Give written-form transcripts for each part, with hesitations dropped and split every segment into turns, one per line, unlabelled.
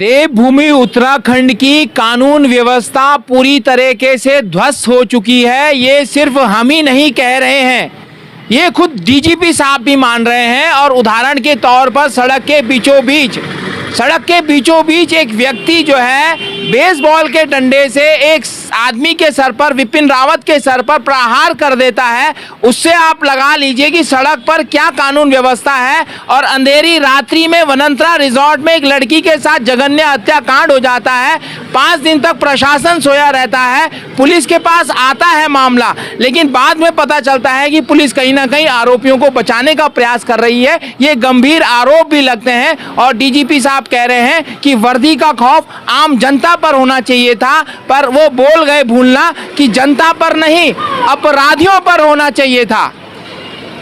देवभूमि उत्तराखंड की कानून व्यवस्था पूरी तरीके से ध्वस्त हो चुकी है। ये सिर्फ हम ही नहीं कह रहे हैं, ये खुद डीजीपी साहब भी मान रहे हैं। और उदाहरण के तौर पर सड़क के बीचों बीच एक व्यक्ति जो है बेसबॉल के डंडे से एक आदमी के सर पर, विपिन रावत के सर पर प्रहार कर देता है। उससे आप लगा लीजिए कि सड़क पर क्या कानून व्यवस्था है। और अंधेरी रात्रि में वनंतरा रिजॉर्ट में एक लड़की के साथ जघन्य हत्याकांड हो जाता है। 5 दिन तक प्रशासन सोया रहता है, पुलिस के पास आता है मामला, लेकिन बाद में पता चलता है कि पुलिस कहीं ना कहीं आरोपियों को बचाने का प्रयास कर रही है। ये गंभीर आरोप भी लगते हैं। और डीजीपी साहब कह रहे हैं कि वर्दी का खौफ आम जनता पर होना चाहिए था, पर वो बोल गए भूलना कि जनता पर नहीं, अपराधियों पर होना चाहिए था।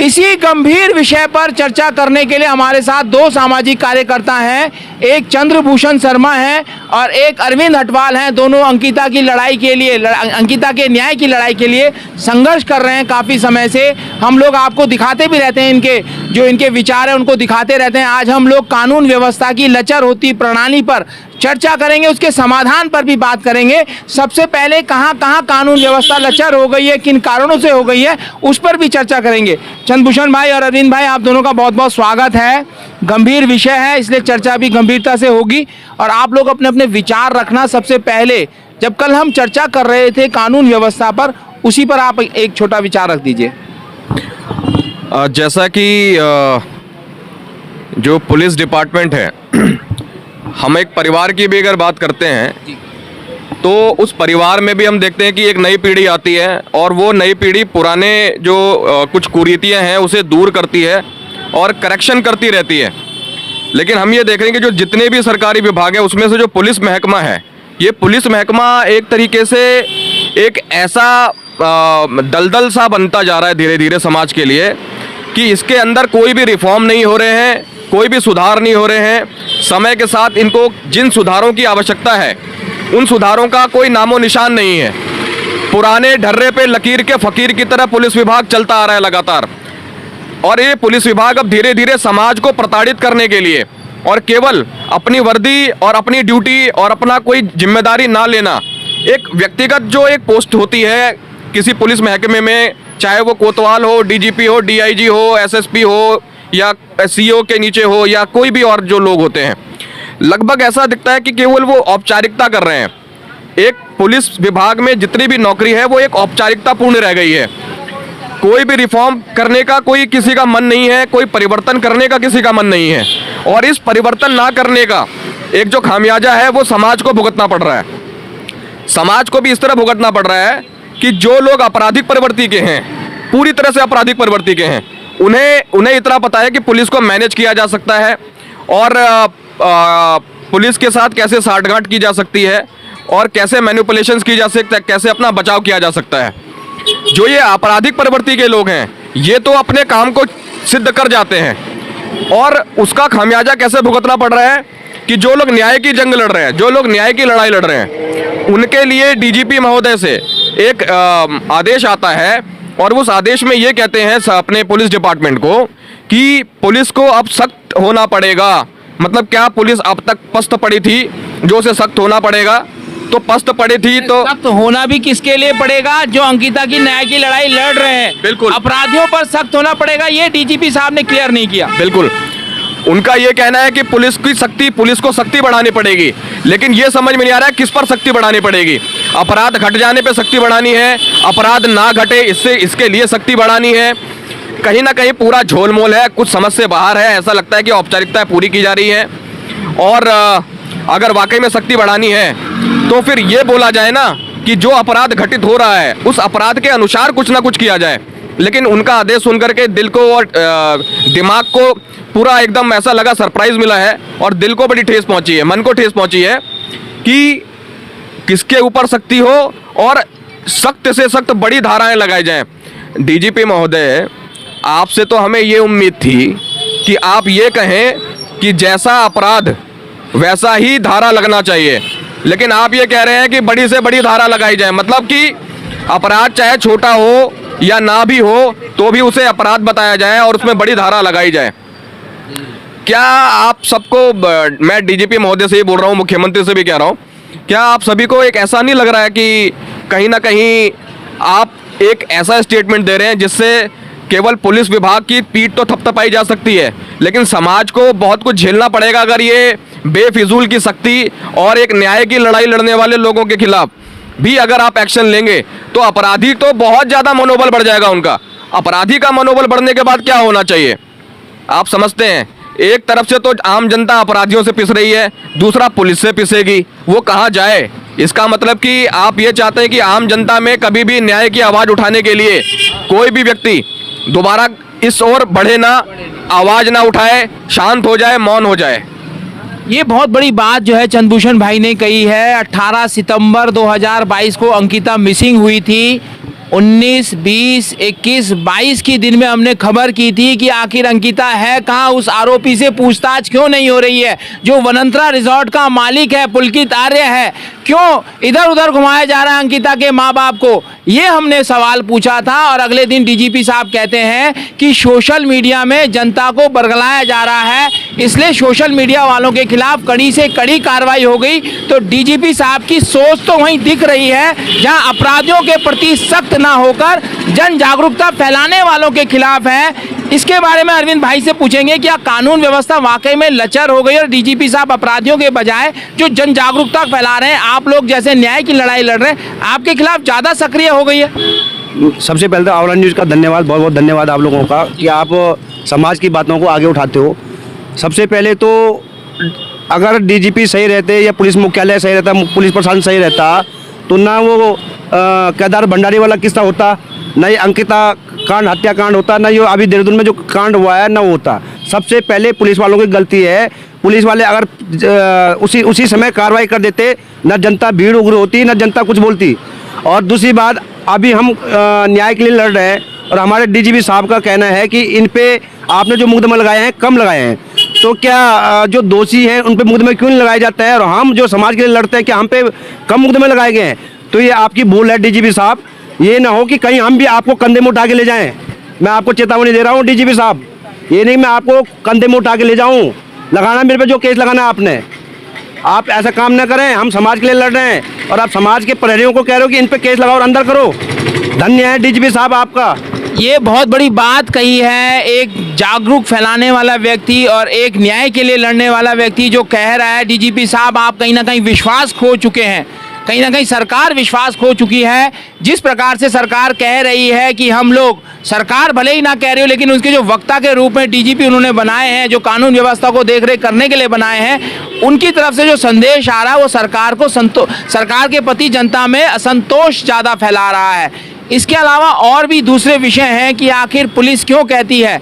इसी गंभीर विषय पर चर्चा करने के लिए हमारे साथ 2 सामाजिक कार्यकर्ता हैं। एक चंद्रभूषण शर्मा हैं और एक अरविंद हटवाल हैं। दोनों अंकिता की लड़ाई के लिए, अंकिता के न्याय की लड़ाई के लिए संघर्ष कर रहे हैं काफ़ी समय से। हम लोग आपको दिखाते भी रहते हैं, इनके विचार है उनको दिखाते रहते हैं। आज हम लोग कानून व्यवस्था की लचर होती प्रणाली पर चर्चा करेंगे, उसके समाधान पर भी बात करेंगे। सबसे पहले कहाँ कानून व्यवस्था लचर हो गई है, किन कारणों से हो गई है, उस पर भी चर्चा करेंगे। चंद्रभूषण भाई और अरविंद भाई, आप दोनों का बहुत बहुत स्वागत है। गंभीर विषय है, इसलिए चर्चा भी गंभीरता से होगी। और आप लोग अपने अपने विचार रखना। सबसे पहले जब कल हम चर्चा कर रहे थे कानून व्यवस्था पर, उसी पर आप एक छोटा विचार रख दीजिए।
जैसा कि जो पुलिस डिपार्टमेंट है, हम एक परिवार की भी अगर बात करते हैं तो उस परिवार में भी हम देखते हैं कि एक नई पीढ़ी आती है और वो नई पीढ़ी पुराने जो कुछ कुरीतियां हैं उसे दूर करती है और करेक्शन करती रहती है। लेकिन हम ये देख रहे हैं कि जो जितने भी सरकारी विभाग हैं उसमें से जो पुलिस महकमा है, ये पुलिस महकमा एक तरीके से एक ऐसा दलदल सा बनता जा रहा है धीरे धीरे समाज के लिए कि इसके अंदर कोई भी रिफॉर्म नहीं हो रहे हैं, कोई भी सुधार नहीं हो रहे हैं। समय के साथ इनको जिन सुधारों की आवश्यकता है उन सुधारों का कोई नामो निशान नहीं है। पुराने ढर्रे पे लकीर के फकीर की तरह पुलिस विभाग चलता आ रहा है लगातार। और ये पुलिस विभाग अब धीरे धीरे समाज को प्रताड़ित करने के लिए और केवल अपनी वर्दी और अपनी ड्यूटी और अपना कोई जिम्मेदारी ना लेना, एक व्यक्तिगत जो एक पोस्ट होती है किसी पुलिस महकमे में, चाहे वो कोतवाल हो, डीजीपी हो, डीआईजी हो, एसएसपी हो या सीओ के नीचे हो या कोई भी और जो लोग होते हैं, लगभग ऐसा दिखता है कि केवल वो औपचारिकता कर रहे हैं। एक पुलिस विभाग में जितनी भी नौकरी है वो एक औपचारिकता पूर्ण रह गई है। कोई भी रिफॉर्म करने का कोई किसी का मन नहीं है, कोई परिवर्तन करने का किसी का मन नहीं है। और इस परिवर्तन ना करने का एक जो खामियाजा है वो समाज को भुगतना पड़ रहा है। समाज को भी इस तरह भुगतना पड़ रहा है कि जो लोग आपराधिक प्रवृत्ति के हैं, पूरी तरह से आपराधिक प्रवृत्ति के हैं, उन्हें इतना पता है कि पुलिस को मैनेज किया जा सकता है और पुलिस के साथ कैसे साठगांठ की जा सकती है और कैसे मैनिपुलेशंस की जा सकती है, कैसे अपना बचाव किया जा सकता है। जो ये आपराधिक प्रवृत्ति के लोग हैं ये तो अपने काम को सिद्ध कर जाते हैं और उसका खामियाजा कैसे भुगतना पड़ रहा है कि जो लोग न्याय की जंग लड़ रहे हैं, जो लोग न्याय की लड़ाई लड़ रहे हैं, उनके लिए डीजीपी महोदय से एक आदेश आता है और उस आदेश में ये कहते हैं अपने पुलिस डिपार्टमेंट को कि पुलिस को अब सख्त होना पड़ेगा। मतलब क्या, पुलिस अब तक पस्त पड़ी थी जो उसे सख्त होना पड़ेगा, तो पस्त पड़ी थी तो
सख्त होना भी किसके लिए पड़ेगा? जो अंकिता की न्याय की लड़ाई लड़ रहे हैं,
बिल्कुल
अपराधियों पर सख्त होना पड़ेगा। ये डीजीपी साहब ने क्लियर नहीं किया।
बिल्कुल, उनका ये कहना है कि पुलिस को सख्ती बढ़ानी पड़ेगी, लेकिन ये समझ में नहीं आ रहा है किस पर सख्ती बढ़ानी पड़ेगी। अपराध घट जाने पे सख्ती बढ़ानी है, अपराध ना घटे इसके लिए सख्ती बढ़ानी है। कहीं ना कहीं पूरा झोलमोल है, कुछ समझ से बाहर है। ऐसा लगता है कि औपचारिकता पूरी की जा रही है और अगर वाकई में सख्ती बढ़ानी है तो फिर ये बोला जाए ना कि जो अपराध घटित हो रहा है उस अपराध के अनुसार कुछ ना कुछ किया जाए। लेकिन उनका आदेश सुनकर के दिल को और दिमाग को पूरा एकदम ऐसा लगा, सरप्राइज मिला है और दिल को बड़ी ठेस पहुंची है, मन को ठेस पहुंची है कि किसके ऊपर सख्ती हो और सख्त से सख्त बड़ी धाराएं लगाई जाएं। डीजीपी महोदय, आपसे तो हमें ये उम्मीद थी कि आप ये कहें कि जैसा अपराध वैसा ही धारा लगना चाहिए, लेकिन आप ये कह रहे हैं कि बड़ी से बड़ी धारा लगाई जाए। मतलब कि अपराध चाहे छोटा हो या ना भी हो तो भी उसे अपराध बताया जाए और उसमें बड़ी धारा लगाई जाए। क्या आप सबको मैं डीजीपी महोदय से ही बोल रहा हूँ, मुख्यमंत्री से भी कह रहा हूँ, क्या आप सभी को एक ऐसा नहीं लग रहा है कि कहीं ना कहीं आप एक ऐसा स्टेटमेंट दे रहे हैं जिससे केवल पुलिस विभाग की पीठ तो थपथपाई जा सकती है, लेकिन समाज को बहुत कुछ झेलना पड़ेगा अगर ये बेफिजूल की सख्ती और एक न्याय की लड़ाई लड़ने वाले लोगों के खिलाफ भी अगर आप एक्शन लेंगे तो अपराधी तो बहुत ज़्यादा मनोबल बढ़ जाएगा उनका। अपराधी का मनोबल बढ़ने के बाद क्या होना चाहिए आप समझते हैं? एक तरफ से तो आम जनता अपराधियों से पिस रही है, दूसरा पुलिस से पिसेगी, वो कहाँ जाए? इसका मतलब कि आप ये चाहते हैं कि आम जनता में कभी भी न्याय की आवाज़ उठाने के लिए कोई भी व्यक्ति दोबारा इस ओर बढ़े ना, आवाज़ ना उठाए, शांत हो जाए, मौन हो जाए।
ये बहुत बड़ी बात जो है चंद्रभूषण भाई ने कही है। 18 सितंबर 2022 को अंकिता मिसिंग हुई थी। 19, 20, 21, 22 की दिन में हमने खबर की थी कि आखिर अंकिता है कहाँ, उस आरोपी से पूछताछ क्यों नहीं हो रही है? जो वनंतरा रिजॉर्ट का मालिक है, पुलकित आर्य है, क्यों इधर उधर घुमाया जा रहा है अंकिता के माँ बाप को? ये हमने सवाल पूछा था और अगले दिन डीजीपी साहब कहते हैं कि सोशल मीडिया में जनता को बरगलाया जा रहा है, इसलिए सोशल मीडिया वालों के खिलाफ कड़ी से कड़ी कार्रवाई हो गई। तो डीजीपी साहब की सोच तो वहीं दिख रही है, जहां अपराधियों के प्रति सख्त ना होकर जन जागरूकता फैलाने वालों के खिलाफ है। इसके बारे में अरविंद भाई से पूछेंगे, क्या कानून व्यवस्था वाकई में लचर हो गई और डीजीपी साहब अपराधियों के बजाय जो जन जागरूकता फैला रहे हैं, आप लोग जैसे न्याय की लड़ाई लड़ रहे हैं, आपके खिलाफ ज़्यादा सक्रिय हो गई है?
सबसे पहले तो आवाज़ न्यूज़ का धन्यवाद, बहुत बहुत धन्यवाद आप लोगों का कि आप समाज की बातों को आगे उठाते हो। सबसे पहले तो अगर डीजीपी सही रहते या पुलिस मुख्यालय सही रहता, पुलिस प्रशासन सही रहता, तो ना वो केदार भंडारी वाला किस्सा होता, न ये अंकिता कांड हत्याकांड होता, ना ये अभी देहरादून में जो कांड हुआ है ना वो होता। सबसे पहले पुलिस वालों की गलती है। पुलिस वाले अगर उसी समय कार्रवाई कर देते, न जनता भीड़ उग्र होती, न जनता कुछ बोलती। और दूसरी बात, अभी हम न्याय के लिए लड़ रहे हैं और हमारे डीजीपी साहब का कहना है कि इन पे आपने जो मुकदमे लगाए हैं कम लगाए हैं, तो क्या जो दोषी हैं उन पे मुकदमे क्यों नहीं लगाया जाता है? और हम जो समाज के लिए लड़ते हैं, क्या हम पे कम मुकदमे लगाए गए हैं? तो ये आपकी भूल है डीजीपी साहब। ये ना हो कि कहीं हम भी आपको कंधे में उठा के ले जाएं। मैं आपको चेतावनी दे रहा हूँ डीजीपी साहब, ये नहीं मैं आपको कंधे में उठा के ले जाऊँ। लगाना मेरे पे जो केस लगाना आपने, आप ऐसा काम ना करें। हम समाज के लिए लड़ रहे हैं और आप समाज के प्रहरियों को कह रहे हो कि इन पे केस लगाओ और अंदर करो। धन्य है डीजीपी साहब आपका।
ये बहुत बड़ी बात कही है एक जागरूक फैलाने वाला व्यक्ति और एक न्याय के लिए लड़ने वाला व्यक्ति जो कह रहा है, डीजीपी साहब आप कहीं ना कहीं विश्वास खो चुके हैं, कहीं ना कहीं सरकार विश्वास खो चुकी है। जिस प्रकार से सरकार कह रही है कि हम लोग, सरकार भले ही ना कह रही हो, लेकिन उसके जो वक्ता के रूप में डीजीपी उन्होंने बनाए हैं, जो कानून व्यवस्था को देखरेख करने के लिए बनाए हैं, उनकी तरफ से जो संदेश आ रहा है वो सरकार को सरकार के प्रति जनता में असंतोष ज़्यादा फैला रहा है। इसके अलावा और भी दूसरे विषय हैं कि आखिर पुलिस क्यों कहती है,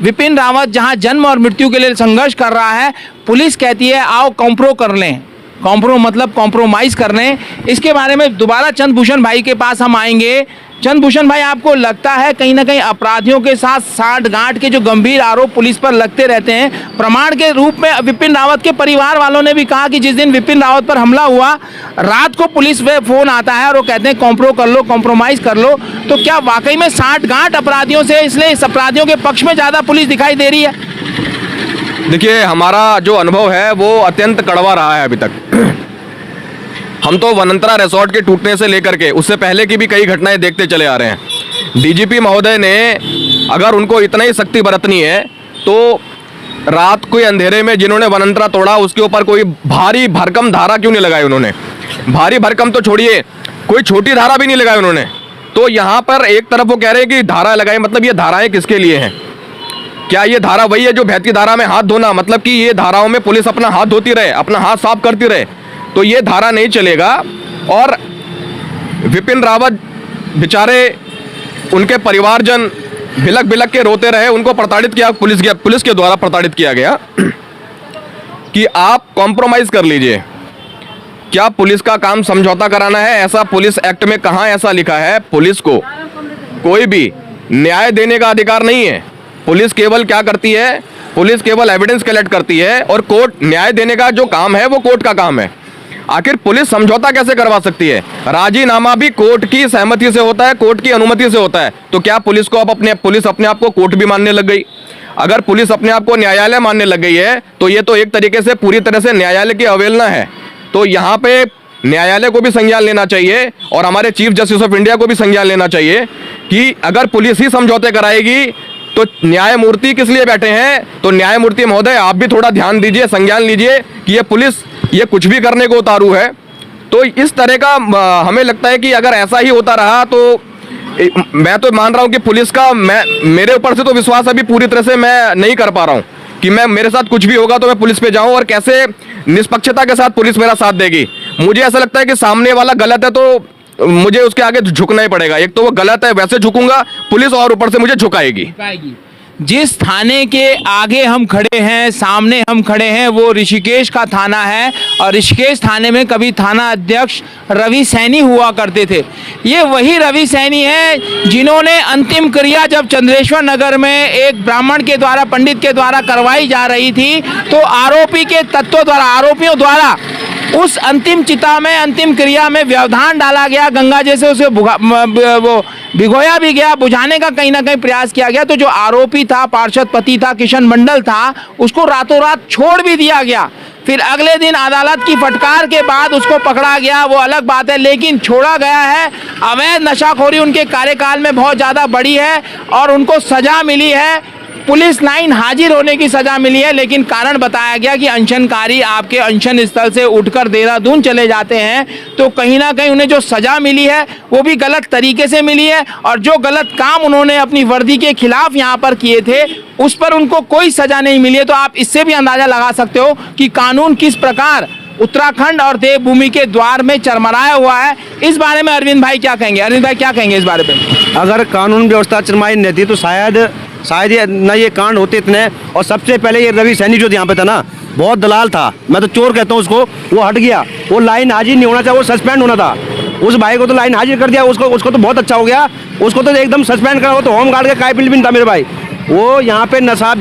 विपिन रावत जहां जन्म और मृत्यु के लिए संघर्ष कर रहा है, पुलिस कहती है आओ कॉम्प्रो कर लें। कॉम्प्रो मतलब कॉम्प्रोमाइज़ कर लें। इसके बारे में दोबारा चंद्रभूषण भाई के पास हम आएंगे। चंद्रभूषण भाई, आपको लगता है कहीं ना कहीं अपराधियों के साथ साठ-गांठ के जो गंभीर आरोप पुलिस पर लगते रहते हैं, प्रमाण के रूप में विपिन रावत के परिवार वालों ने भी कहा कि जिस दिन विपिन रावत पर हमला हुआ, रात को पुलिस पे फ़ोन आता है और वो कहते हैं कॉम्प्रो कर लो, कॉम्प्रोमाइज़ कर लो। तो क्या वाकई में साठ-गांठ अपराधियों से, इसलिए इस अपराधियों के पक्ष में ज़्यादा पुलिस दिखाई दे रही है?
देखिए, हमारा जो अनुभव है वो अत्यंत कड़वा रहा है अभी तक। हम तो वनंतरा रिजॉर्ट के टूटने से लेकर के उससे पहले की भी कई घटनाएं देखते चले आ रहे हैं। डीजीपी महोदय ने अगर उनको इतना ही सख्ती बरतनी है तो रात के अंधेरे में जिन्होंने वनंतरा तोड़ा उसके ऊपर कोई भारी भरकम धारा क्यों नहीं लगाई उन्होंने? भारी भरकम तो छोड़िए, कोई छोटी धारा भी नहीं लगाई उन्होंने। तो यहाँ पर एक तरफ वो कह रहे हैं कि धारा लगाई, मतलब ये धाराएं किसके लिए हैं? क्या ये धारा वही है जो बहती धारा में हाथ धोना, मतलब कि ये धाराओं में पुलिस अपना हाथ धोती रहे, अपना हाथ साफ करती रहे? तो ये धारा नहीं चलेगा। और विपिन रावत बेचारे, उनके परिवारजन बिलक बिलक के रोते रहे, उनको प्रताड़ित किया पुलिस के द्वारा प्रताड़ित किया गया कि आप कॉम्प्रोमाइज़ कर लीजिए। क्या पुलिस का काम समझौता कराना है? ऐसा पुलिस एक्ट में कहाँ ऐसा लिखा है? पुलिस को कोई भी न्याय देने का अधिकार नहीं है। पुलिस केवल क्या करती है? पुलिस केवल एविडेंस कलेक्ट करती है और कोर्ट न्याय देने का जो काम है वो कोर्ट का काम है। आखिर पुलिस समझौता कैसे करवा सकती है? राजीनामा भी कोर्ट की सहमति से होता है, कोर्ट की अनुमति से होता है। तो क्या पुलिस को अब पुलिस अपने आप को कोर्ट भी मानने लग गई? अगर पुलिस अपने आप को न्यायालय मानने लग गई है तो ये तो एक तरीके से पूरी तरह से न्यायालय की अवहेलना है। तो यहाँ पे न्यायालय को भी संज्ञान लेना चाहिए और हमारे चीफ जस्टिस ऑफ इंडिया को भी संज्ञान लेना चाहिए कि अगर पुलिस ही समझौते कराएगी तो न्यायमूर्ति किस लिए बैठे हैं। तो न्यायमूर्ति महोदय, आप भी थोड़ा ध्यान दीजिए, संज्ञान लीजिए कि ये पुलिस ये कुछ भी करने को उतारू है। तो इस तरह का हमें लगता है कि अगर ऐसा ही होता रहा तो मैं तो मान रहा हूं कि पुलिस का मेरे ऊपर से तो विश्वास अभी पूरी तरह से मैं नहीं कर पा रहा हूं कि मेरे साथ कुछ भी होगा तो मैं पुलिस पे जाऊं और कैसे निष्पक्षता के साथ पुलिस मेरा साथ देगी। मुझे ऐसा लगता है कि सामने वाला गलत है तो मुझे उसके आगे झुकना ही पड़ेगा। एक तो वो गलत है वैसे झुकूंगा, पुलिस और ऊपर से मुझे झुकाएगी।
जिस थाने के आगे हम खड़े हैं, सामने हम खड़े हैं, वो ऋषिकेश का थाना है और ऋषिकेश थाने में कभी थाना अध्यक्ष रवि सैनी हुआ करते थे। ये वही रवि सैनी है जिन्होंने अंतिम क्रिया जब चंद्रेश्वर नगर में एक ब्राह्मण के द्वारा, पंडित के द्वारा करवाई जा रही थी तो आरोपी के तत्वों द्वारा, आरोपियों द्वारा उस अंतिम चिता में, अंतिम क्रिया में व्यवधान डाला गया, गंगा जैसे उसे वो भिगोया भी गया, बुझाने का कहीं ना कहीं प्रयास किया गया। तो जो आरोपी था, पार्षद पति था, किशन मंडल था, उसको रातों रात छोड़ भी दिया गया। फिर अगले दिन अदालत की फटकार के बाद उसको पकड़ा गया, वो अलग बात है, लेकिन छोड़ा गया है। अवैध नशाखोरी उनके कार्यकाल में बहुत ज़्यादा बढ़ी है और उनको सजा मिली है, पुलिस लाइन हाजिर होने की सजा मिली है। लेकिन कारण बताया गया कि अनशनकारी आपके अनशन स्थल से उठकर देहरादून चले जाते हैं तो कहीं ना कहीं उन्हें जो सजा मिली है वो भी गलत तरीके से मिली है और जो गलत काम उन्होंने अपनी वर्दी के खिलाफ यहाँ पर किए थे उस पर उनको कोई सजा नहीं मिली है। तो आप इससे भी अंदाजा लगा सकते हो कि कानून किस प्रकार उत्तराखंड और देवभूमि के द्वार में चरमराया हुआ है। इस बारे में अरविंद भाई क्या कहेंगे? अरविंद भाई क्या कहेंगे इस बारे में?
अगर कानून व्यवस्था चरमाई नहीं रहती तो शायद ये न ये कांड होते इतने। और सबसे पहले ये रवि सैनी जो यहाँ पे था ना, बहुत दलाल था, मैं तो चोर कहता हूँ उसको। वो हट गया, वो लाइन हाजिर नहीं होना चाहिए, वो सस्पेंड होना था। उस भाई को तो लाइन हाजिर कर दिया, उसको तो बहुत अच्छा हो गया, उसको तो एकदम सस्पेंड करा। वो तो होम गार्ड के काबिल भी नहीं था मेरे भाई। वो यहाँ पे नशा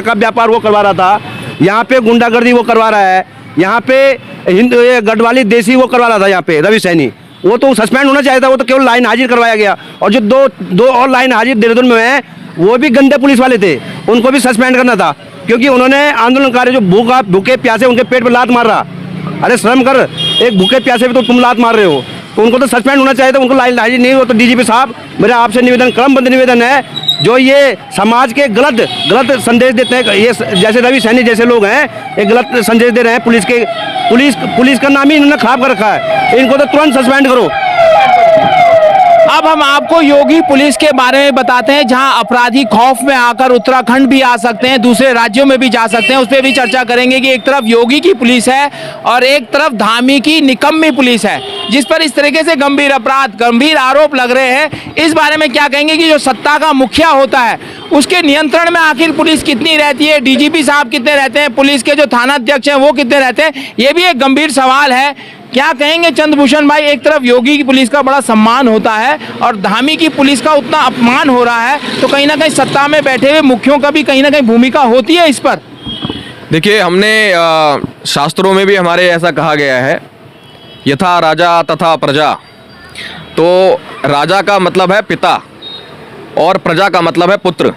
का व्यापार वो करवा रहा था, यहाँ पे गुंडागर्दी वो करवा रहा है, यहाँ पे ये गढ़वाली देसी वो करवा रहा था यहाँ पे रवि सैनी। वो तो सस्पेंड होना चाहिए था, वो तो केवल लाइन हाजिर करवाया गया। और जो दो और लाइन हाजिर देहरादून में है वो भी गंदे पुलिस वाले थे, उनको भी सस्पेंड करना था क्योंकि उन्होंने आंदोलनकारी जो भूखे प्यासे उनके पेट पे लात मार रहा। अरे शर्म कर, एक भूखे प्यासे पे तो तुम लात मार रहे हो, तो उनको तो सस्पेंड होना चाहिए था, उनको लाइन हाजिर नहीं हो। तो डीजीपी साहब, मेरा आपसे निवेदन, क्रमबद्ध निवेदन है, जो ये समाज के गलत संदेश देते हैं, ये जैसे रवि सैनी जैसे लोग हैं, ये गलत संदेश दे रहे हैं पुलिस का नाम ही इन्होंने खराब कर रखा है, इनको तो तुरंत सस्पेंड करो।
अब हम आपको योगी पुलिस के बारे में बताते हैं, जहां अपराधी खौफ में आकर उत्तराखंड भी आ सकते हैं, दूसरे राज्यों में भी जा सकते हैं। उस पर भी चर्चा करेंगे कि एक तरफ योगी की पुलिस है और एक तरफ धामी की निकम्मी पुलिस है, जिस पर इस तरीके से गंभीर अपराध, गंभीर आरोप लग रहे हैं। इस बारे में क्या कहेंगे कि जो सत्ता का मुखिया होता है उसके नियंत्रण में आखिर पुलिस कितनी रहती है, डीजीपी साहब कितने रहते हैं, पुलिस के जो थानाध्यक्ष हैं वो कितने रहते हैं, ये भी एक गंभीर सवाल है। क्या कहेंगे चंद्रभूषण भाई? एक तरफ योगी की पुलिस का बड़ा सम्मान होता है और धामी की पुलिस का उतना अपमान हो रहा है, तो कहीं ना कहीं सत्ता में बैठे हुए मुखियों का भी कहीं ना कहीं भूमिका होती है इस पर।
देखिए, हमने शास्त्रों में भी हमारे ऐसा कहा गया है, यथा राजा तथा प्रजा। तो राजा का मतलब है पिता और प्रजा का मतलब है पुत्र।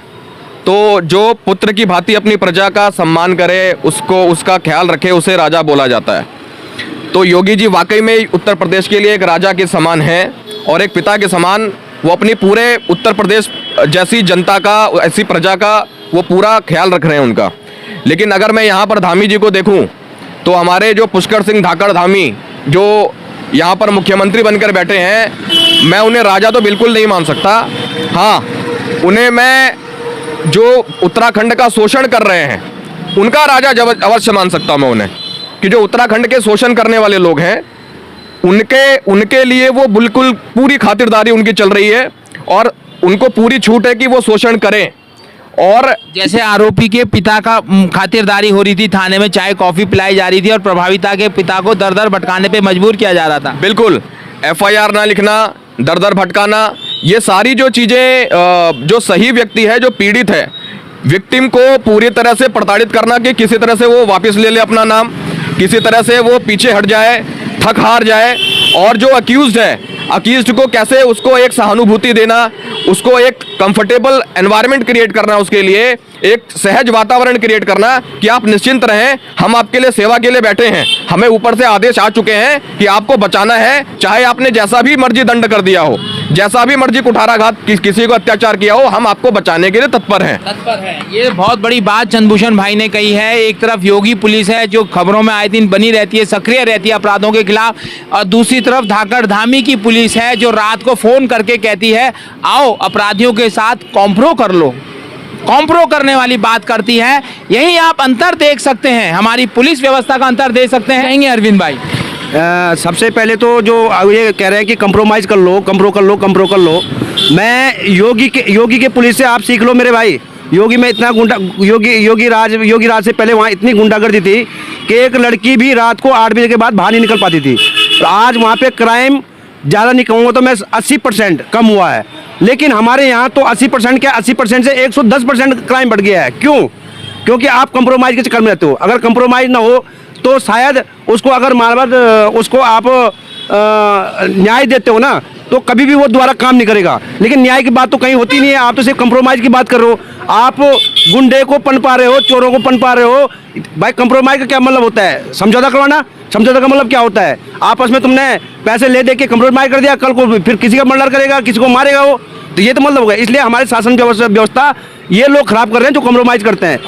तो जो पुत्र की भांति अपनी प्रजा का सम्मान करे, उसको उसका ख्याल रखे, उसे राजा बोला जाता है। तो योगी जी वाकई में उत्तर प्रदेश के लिए एक राजा के समान हैं और एक पिता के समान। वो अपनी पूरे उत्तर प्रदेश जैसी जनता का, ऐसी प्रजा का वो पूरा ख्याल रख रहे हैं उनका। लेकिन अगर मैं यहाँ पर धामी जी को देखूँ तो हमारे जो पुष्कर सिंह धाकड़ धामी जो यहाँ पर मुख्यमंत्री बनकर बैठे हैं, मैं उन्हें राजा तो बिल्कुल नहीं मान सकता। हाँ, उन्हें मैं जो उत्तराखंड का शोषण कर रहे हैं उनका राजा अवश्य मान सकता हूँ मैं उन्हें, कि जो उत्तराखंड के शोषण करने वाले लोग हैं उनके लिए वो बिल्कुल पूरी खातिरदारी उनकी चल रही है और उनको पूरी छूट है कि वो शोषण करें। और
जैसे आरोपी के पिता का खातिरदारी हो रही थी, थाने में चाय कॉफी पिलाई जा रही थी और प्रभाविता के पिता को दर दर भटकाने पे मजबूर किया जा रहा था।
बिल्कुल, एफआईआर ना लिखना, दर दर भटकाना, ये सारी जो चीज़ें, जो सही व्यक्ति है, जो पीड़ित है, विक्टिम को पूरी तरह से प्रताड़ित करना कि किसी तरह से वो वापस ले ले अपना नाम, किसी तरह से वो पीछे हट जाए, थक हार जाए। और जो अक्यूज्ड है, अक्यूज्ड को कैसे उसको एक सहानुभूति देना, उसको एक कंफर्टेबल एनवायरनमेंट क्रिएट करना, उसके लिए एक सहज वातावरण क्रिएट करना कि आप निश्चिंत रहें, हम आपके लिए सेवा के लिए बैठे हैं। हमें ऊपर से आदेश आ चुके हैं कि आपको बचाना है, चाहे आपने जैसा भी मर्जी दंड कर दिया हो, जैसा भी मर्जी कुठाराघात किसी को अत्याचार किया हो, हम आपको बचाने के लिए तत्पर हैं।
ये बहुत बड़ी बात चंद्रभूषण भाई ने कही है। एक तरफ योगी पुलिस है जो खबरों में आए दिन बनी रहती है, सक्रिय रहती है अपराधों के खिलाफ, और दूसरी तरफ धाकड़ धामी की पुलिस है जो रात को फोन करके कहती है आओ अपराधियों के साथ कॉम्प्रो कर लो, कॉम्प्रो करने वाली बात करती है। यही आप अंतर देख सकते हैं, हमारी पुलिस व्यवस्था का अंतर देख सकते हैं। कहेंगे अरविंद भाई?
सबसे पहले तो जो ये कह रहे हैं कि कंप्रोमाइज कर लो, कंप्रो कर लो, मैं योगी के पुलिस से आप सीख लो मेरे भाई। योगी में इतना गुंडा, योगी राज से पहले वहाँ इतनी गुंडागर्दी थी कि एक लड़की भी रात को 8 बजे के बाद बाहर नहीं निकल पाती थी। तो आज वहाँ पे क्राइम ज़्यादा नहीं कहूँगा तो मैं 80% कम हुआ है, लेकिन हमारे यहाँ तो 80% क्या, 80% से 110% क्राइम बढ़ गया है। क्यों? क्योंकि आप कंप्रोमाइज़ के चक्कर में रहते हो। अगर कंप्रोमाइज़ ना हो तो शायद उसको अगर मानवत उसको आप न्याय देते हो ना, तो कभी भी वो दोबारा काम नहीं करेगा। लेकिन न्याय की बात तो कहीं होती नहीं है, आप तो सिर्फ कंप्रोमाइज़ की बात कर रहे हो। आप गुंडे को पनपा रहे हो, चोरों को पनपा रहे हो। भाई कंप्रोमाइज़ का क्या मतलब होता है? समझौता करवाना। समझौता का मतलब क्या होता है? आपस में तुमने पैसे ले दे के कंप्रोमाइज़ कर दिया, कल को फिर किसी का मर्डर करेगा, किसी को मारेगा वो, तो ये तो मतलब होगा। इसलिए हमारे शासन व्यवस्था ये लोग खराब कर रहे हैं जो कंप्रोमाइज़ करते हैं।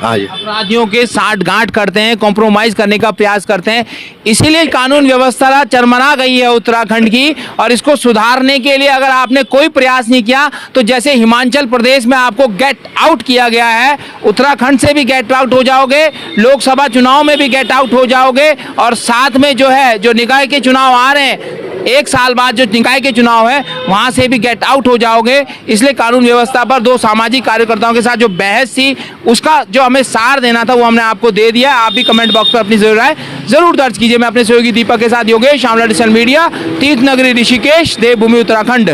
हाँ जी,
अपराधियों के साठगांठ करते हैं, कॉम्प्रोमाइज करने का प्रयास करते हैं। इसीलिए कानून व्यवस्था चरमरा गई है उत्तराखंड की, और इसको सुधारने के लिए अगर आपने कोई प्रयास नहीं किया तो जैसे हिमाचल प्रदेश में आपको गेट आउट किया गया है, उत्तराखंड से भी गेट आउट हो जाओगे, लोकसभा चुनाव में भी गेट आउट हो जाओगे, और साथ में जो है जो निकाय के चुनाव आ रहे हैं, 1 साल बाद जो निकाय के चुनाव है वहां से भी गेट आउट हो जाओगे। इसलिए कानून व्यवस्था पर 2 सामाजिक कार्यकर्ताओं के साथ जो बहस थी उसका जो हमें सार देना था वो हमने आपको दे दिया। आप भी कमेंट बॉक्स पर अपनी राय जरूर दर्ज कीजिए। मैं अपने सहयोगी दीपक के साथ योगेश, शामला डिजिटल मीडिया, तीर्थनगरी ऋषिकेश, देवभूमि उत्तराखंड।